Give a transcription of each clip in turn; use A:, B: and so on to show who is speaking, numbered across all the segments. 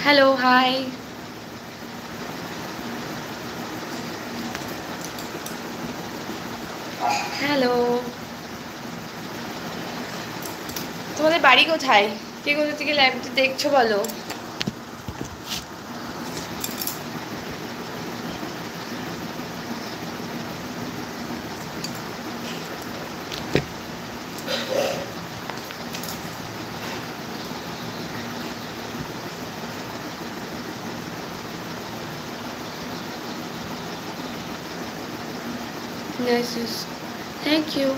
A: Hello, high. Hello. তোমাদের বাড়ি কোথায়? কে কোথা থেকে লাইভটা দেখছো বলো? Nice. Thank you.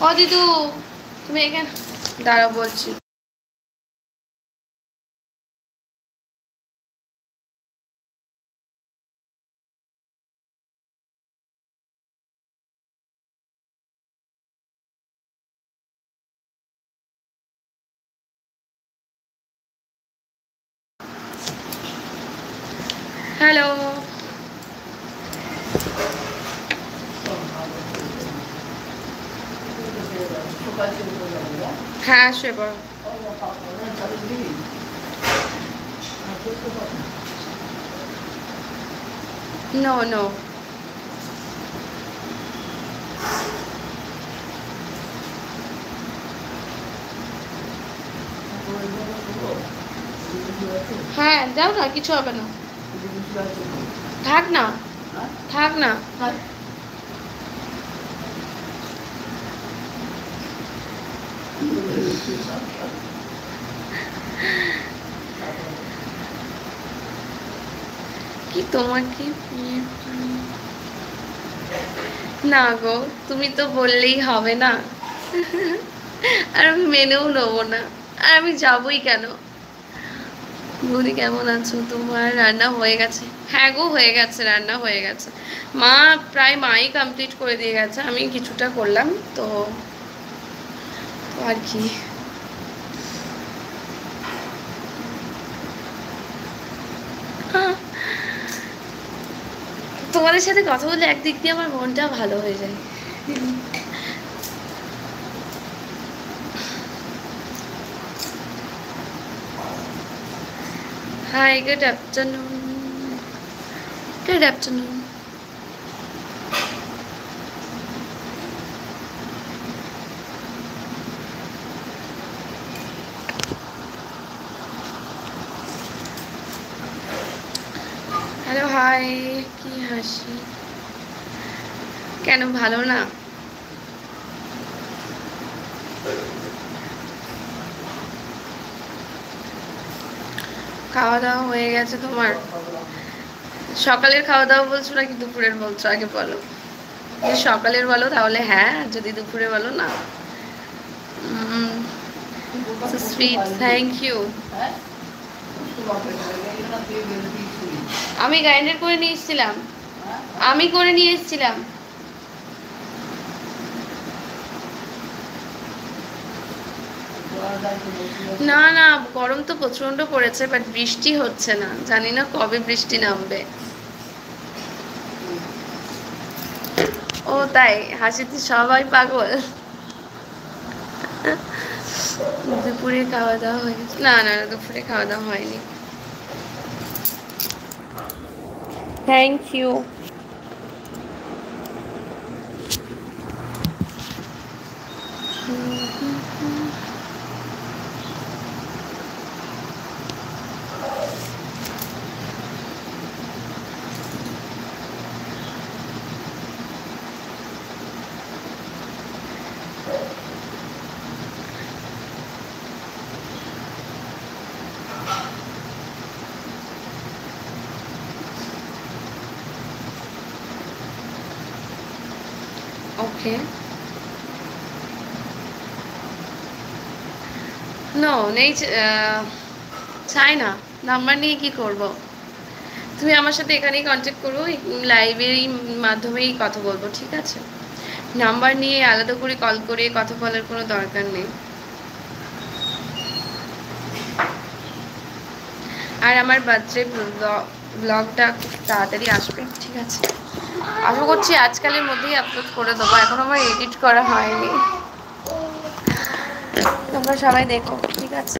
A: ও দিদু, তুমি এখানে দাঁড়াও বলছি। হ্যালো। হ্যাঁ, শুয়ে পড়ো। No no. হ্যাঁ, যাও না, কিছু হবে না। থাক না, থাক না। কি তোমাকে না গো, তুমি তো বললেই হবে না। আর আমি মেনেও নেবো না। আর আমি যাবই কেন? বৌদি কেমন আছো? তোমার রান্না হয়ে গেছে? হ্যাঁ গো, হয়ে গেছে, রান্না হয়ে গেছে। মা প্রায় মাই কমপ্লিট করে দিয়ে গেছে, আমি কিছুটা করলাম তো আর কি। তোমাদের সাথে কথা বলে একদিক দিয়ে আমার মনটা ভালো হয়ে যায়। Hi, good afternoon. Good afternoon. Hello, hi. কি হাসি? কেন ভালো না? খাওয়া দাওয়া হয়ে গেছে তোমার? সকালের খাওয়া দাওয়া বলছো নাকি দুপুরের বলছো? আগে বলো। যদি সকালের বলো তাহলে হ্যাঁ, যদি দুপুরে বলো না। Sweet, thank you. আমি গ্রাইন্ডার করে নিয়ে এসেছিলাম। আমি করে নিয়ে এসেছিলাম। না না, গরম তো প্রচন্ড পড়েছে, বাট বৃষ্টি হচ্ছে না। জানি না কবে বৃষ্টি নামবে। ও তাই? হাসিতে সবাই পাগল। দুপুরে খাওয়া দাওয়া হয়ে গেছে? না না, দুপুরে খাওয়া দাওয়া হয়নি। Thank you. ওকে। নো নেই, চাই না। নাম্বার নিয়ে কি করব? তুমি আমার সাথে এখানেই কন্ট্যাক্ট করো, লাইভের মাধ্যমেই কথা বলবো, ঠিক আছে? নাম্বার নিয়ে আলাদা করে কল করে কথা বলার কোনো দরকার নেই। আর আমার বার্থডে ব্লগটা খুব তাড়াতাড়ি আসবে, ঠিক আছে? আশা করছি আজকালের মধ্যেই আপলোড করে দেবো। এখন আমার এডিট করা হয়নি। তোমরা সবাই দেখো, ঠিক আছে?